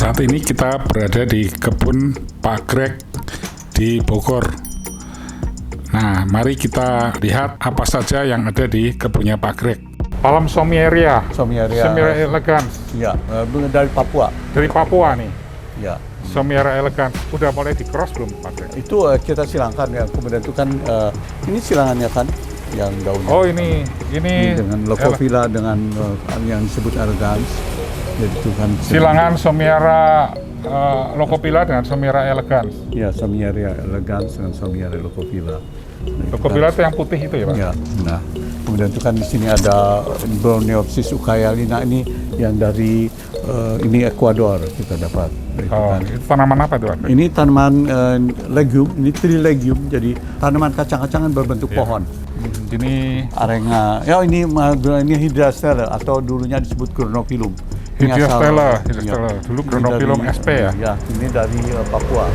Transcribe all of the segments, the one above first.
Saat ini kita berada di kebun Pak Greg di Bogor. Nah, mari kita lihat apa saja yang ada di kebunnya Pak Greg. Palm Somieria elegans. Ya, dari Papua. Dari Papua nih. Ya. Somieria elegans. Udah mulai di cross belum Pak Greg? Itu kita silangkan ya. Kemudian itu kan ini silangannya kan yang daunnya. Oh ini dengan Leucophylla dengan yang disebut elegans. Jadi itu kan silangan Somieria Leucophylla dengan Somieria elegans. Ya, Somieria elegans dengan Somieria Leucophylla. Leucophylla itu yang putih itu ya Pak? Ya, nah kemudian itu kan di sini ada Bronneopsis ukayalina ini yang dari ini Ekuador kita dapat. Itu tanaman apa itu Pak? Ini tanaman legume, ini trilegume, jadi tanaman kacang-kacangan berbentuk pohon. Ini Arenga, ya ini Hydrastella atau dulunya disebut Chronophyllum. Hydrastella, dulu Chronophyllum sp ya? Ya, ini dari Papua.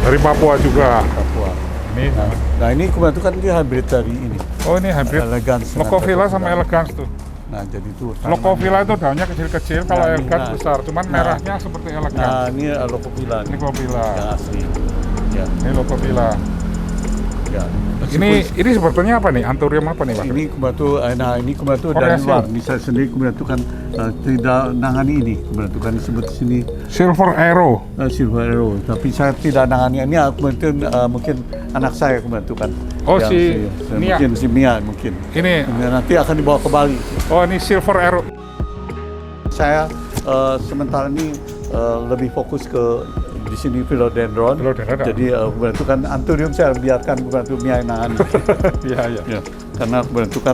Dari Papua juga. Papua. Ini, nah ini kebetulan kan dia hybrid dari ini. Oh ini hybrid. Elegans. Leucophylla sama elegans tuh. Nah jadi itu. Leucophylla itu daunnya kecil-kecil, kalau elegans besar, cuman merahnya seperti elegans. Nah ini Leucophylla. Ini Leucophylla. Yang asli. Ya. Ini Leucophylla. Ya. Ini sebetulnya apa nih? Anthurium apa nih Pak? Ini kebetulan dari luar. Bisa sendiri kebetulan tidak nangani ini. Kebetulan disebut di sini Silver Arrow. Silver Arrow. Tapi saya tidak nangani ini. Mungkin anak saya kebetulan. Oh si Mia. Mungkin si Mia mungkin. Ini nanti akan dibawa ke Bali. Oh ini Silver Arrow. Saya sementara ini lebih fokus ke di sini philodendron. Jadi itu kan Anthurium saya biarkan itu Mia yang nangani. Iya. Karena itu kan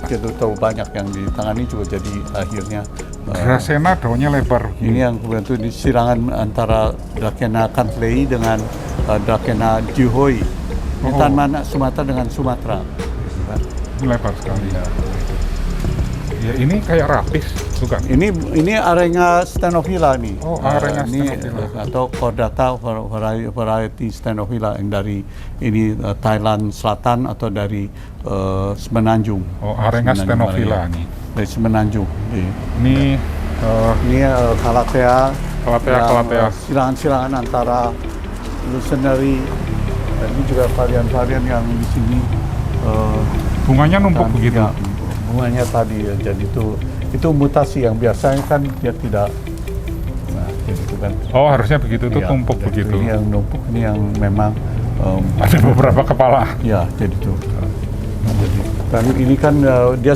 tidak terlalu banyak yang ditangani juga jadi akhirnya. Dracena daunnya lebar. Ini yang itu di silangan antara Dracena cantlei dengan Dracena juhoi. Ini tanaman Sumatera dengan Sumatera. Ini lebar sekali. Ya ini kayak rapis, bukan? Ini Arenga stenophila nih. Oh, Arenga stenophila. Atau Chordata variety stenophila yang dari ini Thailand Selatan atau dari Semenanjung. Oh, Arenga stenophila nih. Dari Semenanjung. Ini Calathea. Calathea. Silangan-silangan antara Lucernary. Dan ini juga varian-varian yang di sini. Bunganya numpuk begitu. Ya, bunganya tadi ya, jadi itu mutasi yang biasanya kan dia tidak. Nah, jadi itu kan. Oh, harusnya begitu tuh tumpuk begitu. Ini yang numpuk, ini yang memang ada beberapa kepala. Ya, jadi itu. Jadi kan ini kan dia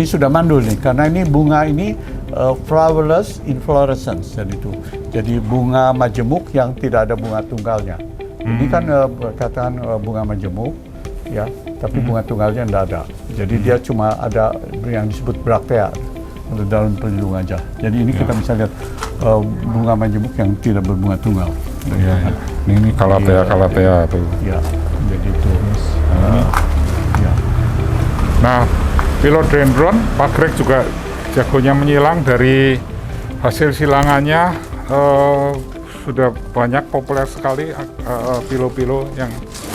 sudah mandul nih karena ini bunga ini flowerless inflorescence jadi itu. Jadi bunga majemuk yang tidak ada bunga tunggalnya. Ini kan katakan bunga majemuk ya, tapi bunga tunggalnya tidak ada. Jadi dia cuma ada yang disebut braktea untuk daun pelindung aja. Jadi ini kita bisa lihat bunga majemuk yang tidak berbunga tunggal. Iya. Ini Calathea tuh. Ya, jadi itu. Ya. Nah, philodendron Pak Greg juga jagonya menyilang. Dari hasil silangannya sudah banyak populer sekali pilo-pilo yang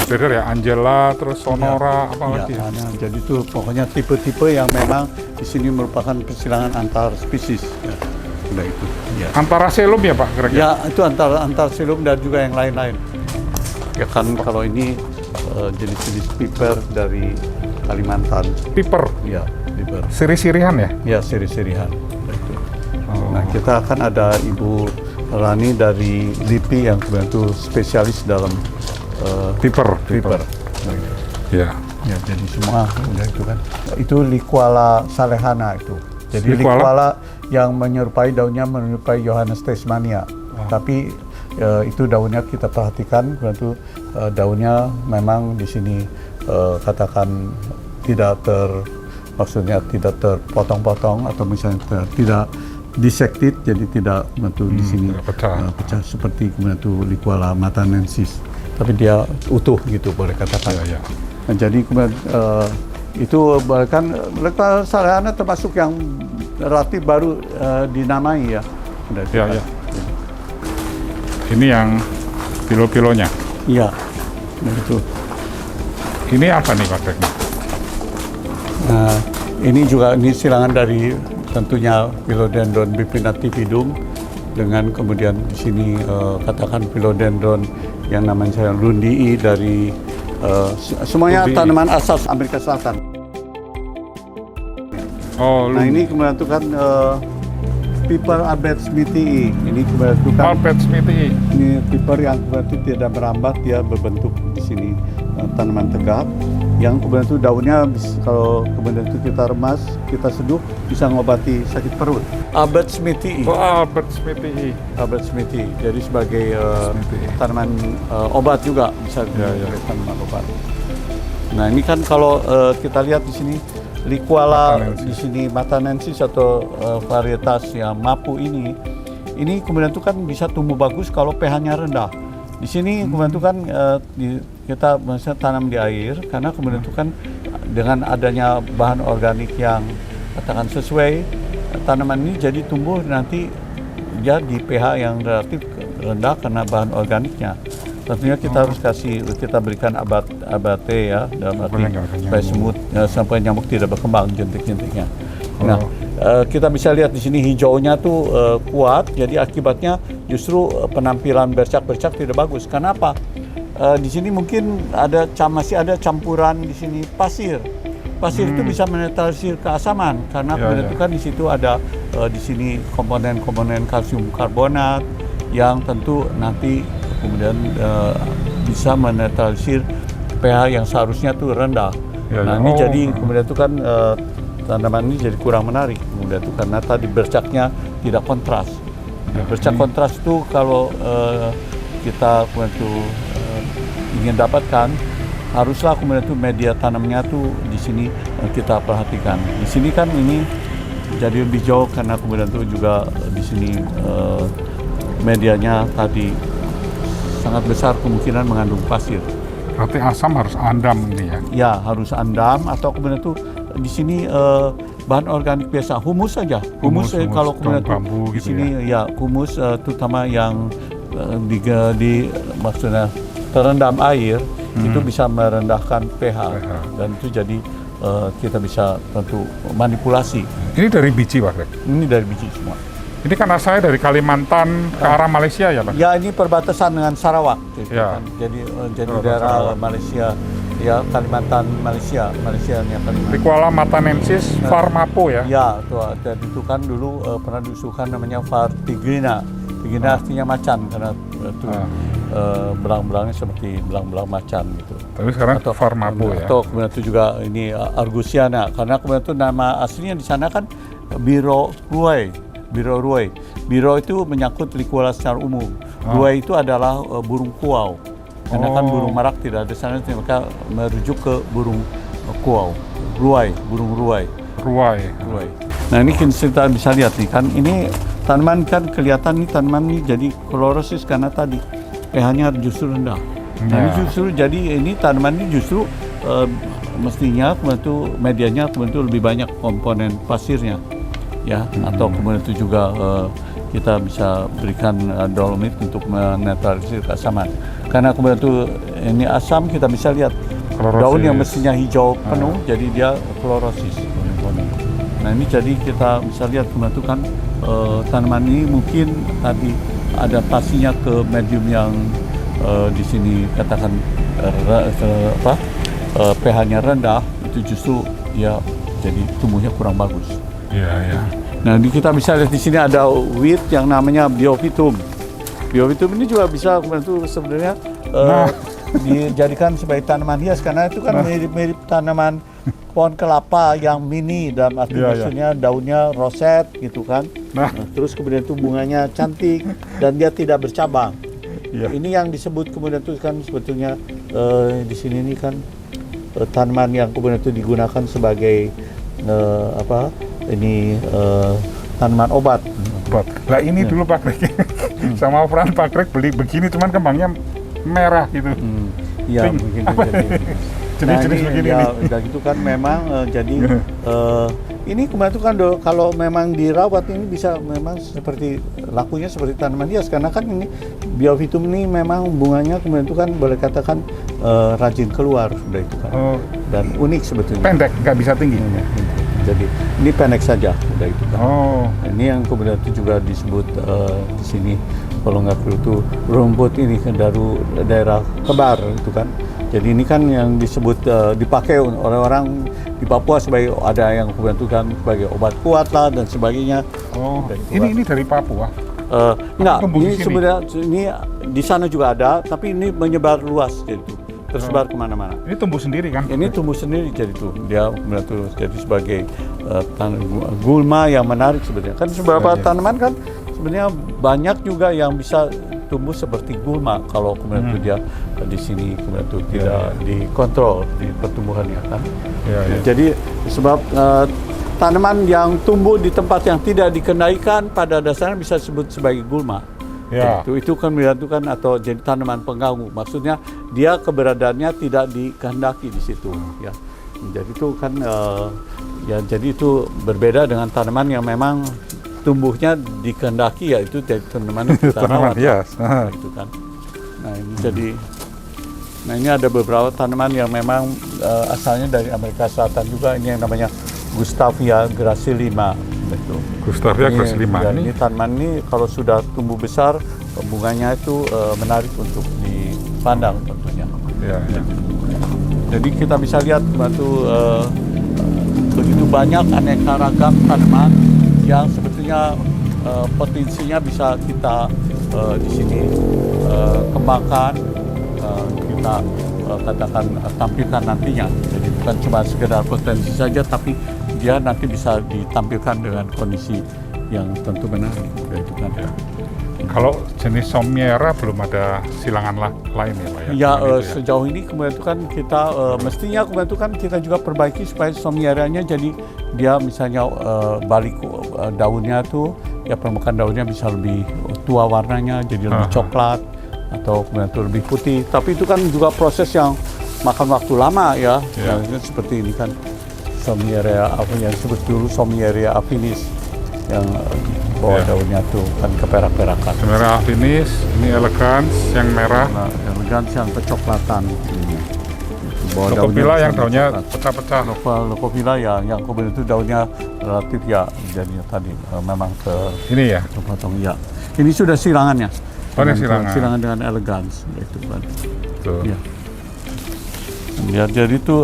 beredar ya, Angela, terus Sonora, apalagi. Ya, jadi itu pokoknya tipe-tipe yang memang di sini merupakan persilangan antar spesies. Ya, sudah itu. Ya. Antara selum ya Pak Greg? Ya, itu antar selum dan juga yang lain-lain. Ya kan kalau ini jenis-jenis piper dari Kalimantan. Piper? Ya, piper. Siri-sirihan ya? Ya, siri-sirihan. Nah, kita akan ada Ibu Rani dari LIPI yang kebetulan spesialis dalam piper. Ya. Ya, jadi semua udah itu kan. Itu Liquala salehana itu. Jadi Liquala yang daunnya menyerupai Johannes Tasmania. Tapi itu daunnya kita perhatikan, itu daunnya memang di sini katakan tidak terpotong-potong atau misalnya tidak dissected, jadi tidak membantu di sini tidak pecah. pecah seperti membantu Liquala matanensis, tapi dia utuh gitu boleh katakan. Ya, ya. Nah, jadi kemudian itu bahkan Liquala salehana termasuk yang relatif baru dinamai ya. Ya, ya. Ini yang pilo-pilonya. Iya, nah itu. Ini apa nih Pak Greg? Nah, ini juga silangan dari tentunya Philodendron bipinnatifidum dengan kemudian di sini katakan Philodendron yang namanya Lundii dari semuanya Lundii. tanaman asal Amerika Selatan. Oh, Nah ini kemudian itu kan Piper abetsmithii. Ini kemudian itu kan Abetsmithii. ini piper yang kemudian itu tidak merambat, dia berbentuk di sini tanaman tegak yang kemudian itu daunnya kalau kemudian itu kita remas, kita seduh bisa mengobati sakit perut. Abetsmithii. Oh, Abetsmithii. Abetsmithii. Jadi sebagai Abetsmithii. tanaman obat juga bisa Ya, ya. jadi tanaman obat. Nah ini kan kalau kita lihat di sini Liquala Matanensis. di sini matanensis atau varietas yang mapu ini kemudian itu kan bisa tumbuh bagus kalau pH-nya rendah. Di sini kemudian itu kan kita misalnya tanam di air karena kemudian itu kan dengan adanya bahan organik yang katakan sesuai, tanaman ini jadi tumbuh nanti dia di pH yang relatif rendah karena bahan organiknya. Tentunya kita harus kita berikan abate ya, dalam arti Supaya nggak ada supaya nyamuk. semut sampai nyamuk tidak berkembang jentik-jentiknya. Oh. Nah, kita bisa lihat di sini hijaunya tuh kuat, jadi akibatnya justru penampilan bercak-bercak tidak bagus. Karena apa? Di sini mungkin masih ada campuran di sini pasir. Pasir itu bisa menetralisir keasaman karena Ya, kemudian ya. itu kan di situ ada di sini komponen-komponen kalsium karbonat yang tentu nanti kemudian bisa menetralisir pH yang seharusnya tuh rendah. Ya, Nah ya. ini Oh. jadi kemudian itu kan tanaman ini jadi kurang menarik kemudian itu karena tadi bercaknya tidak kontras. Ya, Bercak ini- kontras itu kalau kita kemudian itu ingin dapatkan haruslah kemudian itu media tanamnya tuh di sini kita perhatikan. Di sini kan ini jadi lebih jauh karena kemudian itu juga di sini medianya tadi sangat besar kemungkinan mengandung pasir. Berarti asam harus andam ini ya. Ya harus andam atau kemudian itu di sini bahan organik biasa humus saja. Humus, Humus, kalau daun kemudian itu bambu di gitu sini ya humus terutama yang di maksudnya terendam air itu bisa merendahkan pH dan itu jadi kita bisa tentu manipulasi. Ini dari biji Pak Greg. Ini dari biji semua. Ini kan asalnya dari Kalimantan ke arah Malaysia ya Pak? Ya ini perbatasan dengan Sarawak, gitu Ya. kan. Jadi Perbatasan daerah Sarawak. Malaysia, ya Kalimantan Malaysia nya Kalimantan. Liquala matanensis Farmapo ya? Ya, dan itu kan dulu pernah diusulkan namanya Vartigrina. Tigrina artinya macan karena itu belang-belangnya seperti belang-belang macan gitu. Tapi sekarang Farmapo ya? Atau kemudian itu juga ini Argusiana karena kemudian itu nama aslinya di sana kan Biro Ruai. Biro itu menyangkut Liquala secara umum. Ruai itu adalah burung kuau. Karena kan burung merak tidak ada sana, maka merujuk ke burung kuau. Burung ruai. Ruai. Nah ini kita bisa lihat nih kan, ini tanaman kan kelihatan nih tanaman ini jadi klorosis karena tadi pH-nya justru rendah. Nah ini justru jadi ini tanaman ini justru mestinya kemudian itu medianya kemudian itu lebih banyak komponen pasirnya. Ya, atau kemudian itu juga kita bisa berikan dolomit untuk menetralisir keasaman. Karena kemudian itu ini asam kita bisa lihat daun yang mestinya hijau penuh jadi dia klorosis. Nah ini jadi kita bisa lihat kemudian itu kan tanaman ini mungkin tadi adaptasinya ke medium yang di sini katakan pH-nya rendah itu justru ya jadi tumbuhnya kurang bagus. Iya. Nah, kita bisa lihat di sini ada wheat yang namanya Biophytum. Biophytum ini juga bisa kemudian itu sebenarnya dijadikan sebagai tanaman hias karena itu kan mirip-mirip tanaman pohon kelapa yang mini dalam arti maksudnya daunnya roset gitu kan. Nah, terus kemudian itu bunganya cantik dan dia tidak bercabang. Ini yang disebut kemudian itu kan sebetulnya di sini ini kan tanaman yang kemudian itu digunakan sebagai tanaman obat. Obat. Lah ini dulu Pak Greg, sama Fran Pak Greg beli begini, cuman kembangnya merah gitu. Iya, Pink. mungkin Apa jadi. jenis-jenis begini ya, nih? udah gitu kan memang jadi ini kemarin itu kan kalau memang dirawat ini bisa memang seperti lakunya seperti tanaman hias karena kan ini biofitum ini memang bunganya kemudian itu kan boleh katakan rajin keluar sudah itu kan dan unik sebetulnya. Pendek, nggak bisa tinggi. Jadi ini pendek saja udah itu kan. Ini yang kemudian itu juga disebut di sini kalau nggak perlu itu rumput ini kan dari daerah Kebar itu kan. Jadi ini kan yang disebut dipakai oleh orang di Papua sebagai ada yang kemudian itu kan sebagai obat kuat lah dan sebagainya. Ini dari Papua? Enggak, ini sebenarnya ini di sana juga ada, tapi ini menyebar luas gitu, tersebar kemana-mana. Ini tumbuh sendiri kan? Ini tumbuh sendiri jadi tuh dia kemudian tuh jadi sebagai gulma yang menarik sebenarnya. Kan beberapa tanaman kan sebenarnya banyak juga yang bisa tumbuh seperti gulma kalau kemudian itu dia di sini kemudian itu tidak dikontrol di pertumbuhannya kan. Jadi sebab tanaman yang tumbuh di tempat yang tidak dikendalikan pada dasarnya bisa disebut sebagai gulma. Itu kemudian itu kan atau jadi tanaman pengganggu. Maksudnya dia keberadaannya tidak dikehendaki di situ ya. Jadi itu kan jadi itu berbeda dengan tanaman yang memang tumbuhnya dikehendaki yaitu jadi tanaman hias. Itu kan. Nah ini jadi, ini ada beberapa tanaman yang memang asalnya dari Amerika Selatan juga. Ini yang namanya Gustavia gracillima. Gustavia gracillima. Ini tanaman ini kalau sudah tumbuh besar bunganya itu menarik untuk dipandang tentunya. Jadi kita bisa lihat begitu banyak aneka ragam tanaman yang sebetulnya potensinya bisa kita di sini kembangkan, kita katakan tampilkan nantinya. Jadi bukan cuma sekedar potensi saja, tapi dia nanti bisa ditampilkan dengan kondisi yang tentu menarik. Itu kan. Kalau jenis Sommiera belum ada silangan lain ya Pak ya? Ya, sejauh ini kemudian itu kan kita mestinya kemudian itu kan kita juga perbaiki supaya Sommieranya jadi dia misalnya balik daunnya tuh ya permukaan daunnya bisa lebih tua warnanya jadi lebih coklat atau kemudian itu lebih putih. Tapi itu kan juga proses yang makan waktu lama ya. Seperti ini kan Sommiera apa yang disebut dulu Sommieria affinis yang bawah daunnya tuh kan keperak-perakan. Sommiera affinis, ini elegans yang merah. Nah, elegans yang kecoklatan. Leucophylla yang daunnya pecah-pecah. Leucophylla yang kemudian itu daunnya relatif ya jadinya tadi memang ke ini ya. Potong ya. Ini sudah silangannya. Ini silangan. Silangan dengan elegans itu kan. Tuh. Ya. Ya, jadi itu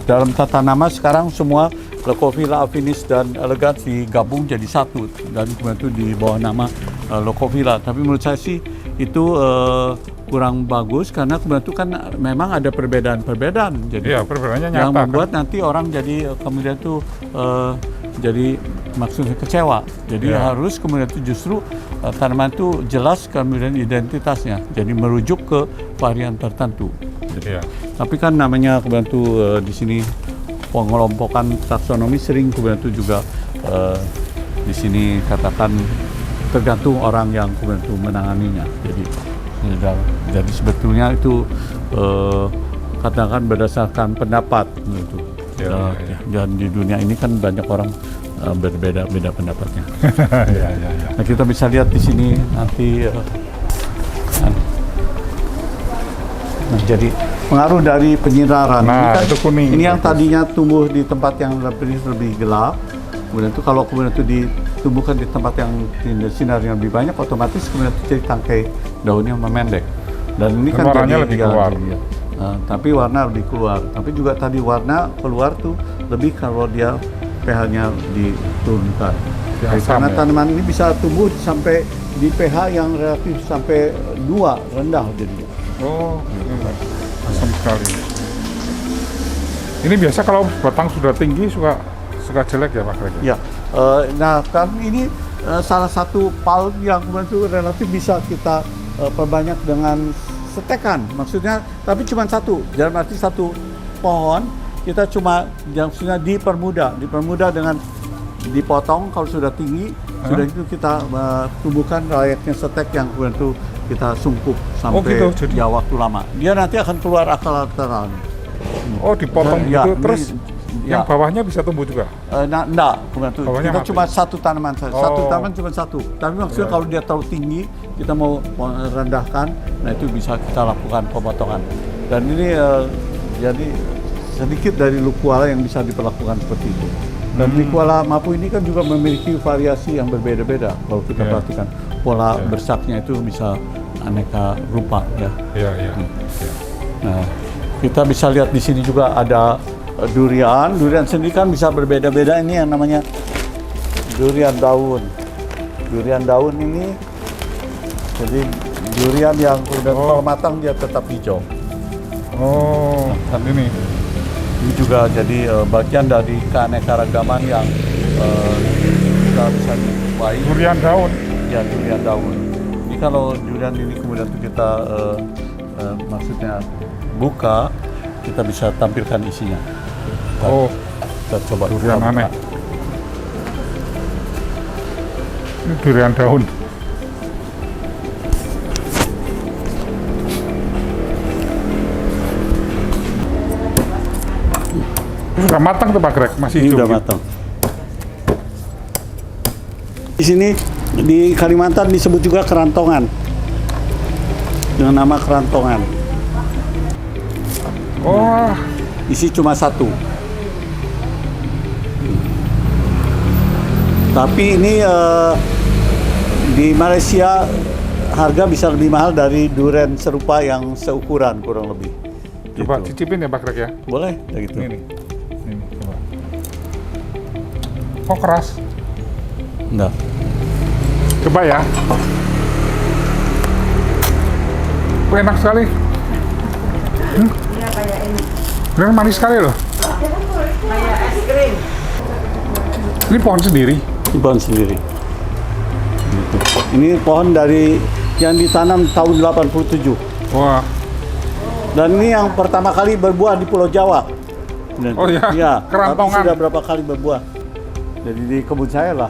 dalam tata nama sekarang semua Leucophylla affinis dan elegans digabung jadi satu dan kemudian itu di bawah nama Leucophylla. Tapi menurut saya sih itu kurang bagus karena kemudian itu kan memang ada perbedaan-perbedaan. Jadi perbedaannya nyata. Yang membuat nanti orang jadi kemudian itu jadi maksudnya kecewa. Jadi harus kemudian itu justru tanaman itu jelas kemudian identitasnya. Jadi merujuk ke varian tertentu. Tapi kan namanya kemudian itu di sini pengelompokan taksonomi sering kemudian itu juga di sini katakan tergantung orang yang kemudian itu menanganinya. Jadi sebetulnya itu katakan berdasarkan pendapat gitu. Dan di dunia ini kan banyak orang berbeda-beda pendapatnya. Nah, kita bisa lihat di sini nanti. Nah, jadi pengaruh dari penyinaran. Nah, ini kan, itu kuning. Ini yang tadinya tumbuh di tempat yang lebih gelap. Kemudian itu kalau kemudian itu ditumbuhkan di tempat yang sinar yang lebih banyak, otomatis kemudian itu jadi tangkai daunnya memendek. Dan ini kan warnanya lebih keluar. Tapi warna lebih keluar. Tapi juga tadi warna keluar tuh lebih kalau dia pH-nya diturunkan. Karena tanaman ini bisa tumbuh sampai di pH yang relatif sampai 2 rendah jadinya. Asam sekali. Ini biasa kalau batang sudah tinggi suka jelek ya Pak Greg? Ya, nah kan ini salah satu palm yang kemudian itu relatif bisa kita perbanyak dengan setekan. Maksudnya, tapi cuma satu. Dalam arti satu pohon kita cuma yang sudah dipermudah dengan dipotong kalau sudah tinggi, sudah itu kita tumbuhkan layaknya setek yang kemudian itu kita sungkup sampai gitu, jadi- ya waktu lama. Dia nanti akan keluar akar-akaran. Oh, dipotong Ya, gitu, ini- terus yang ya. bawahnya bisa tumbuh juga? Enggak, kemudian itu Bawahnya kita mati. cuma satu tanaman saja. Satu Oh. tanaman cuma satu. Tapi maksudnya Ya. kalau dia terlalu tinggi, kita mau rendahkan, nah itu bisa kita lakukan pemotongan. Dan ini jadi sedikit dari lukuala yang bisa diperlakukan seperti itu. Dan lukuala mapu ini kan juga memiliki variasi yang berbeda-beda. Kalau kita Ya. perhatikan pola Ya. bersaknya itu bisa aneka rupa ya. Iya, iya. Nah, kita bisa lihat di sini juga ada durian. Durian sendiri kan bisa berbeda-beda. Ini yang namanya durian daun. Durian daun ini jadi durian yang kemudian Oh. kalau matang dia tetap hijau. Oh, ini. Ini juga jadi bagian dari keanekaragaman yang kita bisa jumpai. Durian daun. Ya, durian daun. Ini kalau durian ini kemudian itu kita maksudnya buka, kita bisa tampilkan isinya. Oh, Kita coba durian buka. aneh. Ini durian daun. Ini sudah matang tuh Pak Greg, masih Ini hijau udah gitu. matang. Di sini di Kalimantan disebut juga kerantongan dengan nama kerantongan. Oh, Isi cuma satu. Tapi ini di Malaysia harga bisa lebih mahal dari durian serupa yang seukuran kurang lebih. coba Gitu. cicipin ya Pak Greg ya. Boleh, kayak gitu. Ini nih. Ini coba. Oh, keras. Enggak. Coba ya. Oh, enak sekali. Iya kayak ini. Bener manis sekali loh. Kayak es krim. Ini pohon sendiri. Ini pohon sendiri. Gitu. Ini pohon dari yang ditanam tahun 87. Wah, Dan ini yang pertama kali berbuah di Pulau Jawa. Dan, Oh iya? Iya, Kerantongan. tapi sudah berapa kali berbuah. Jadi di kebun saya lah.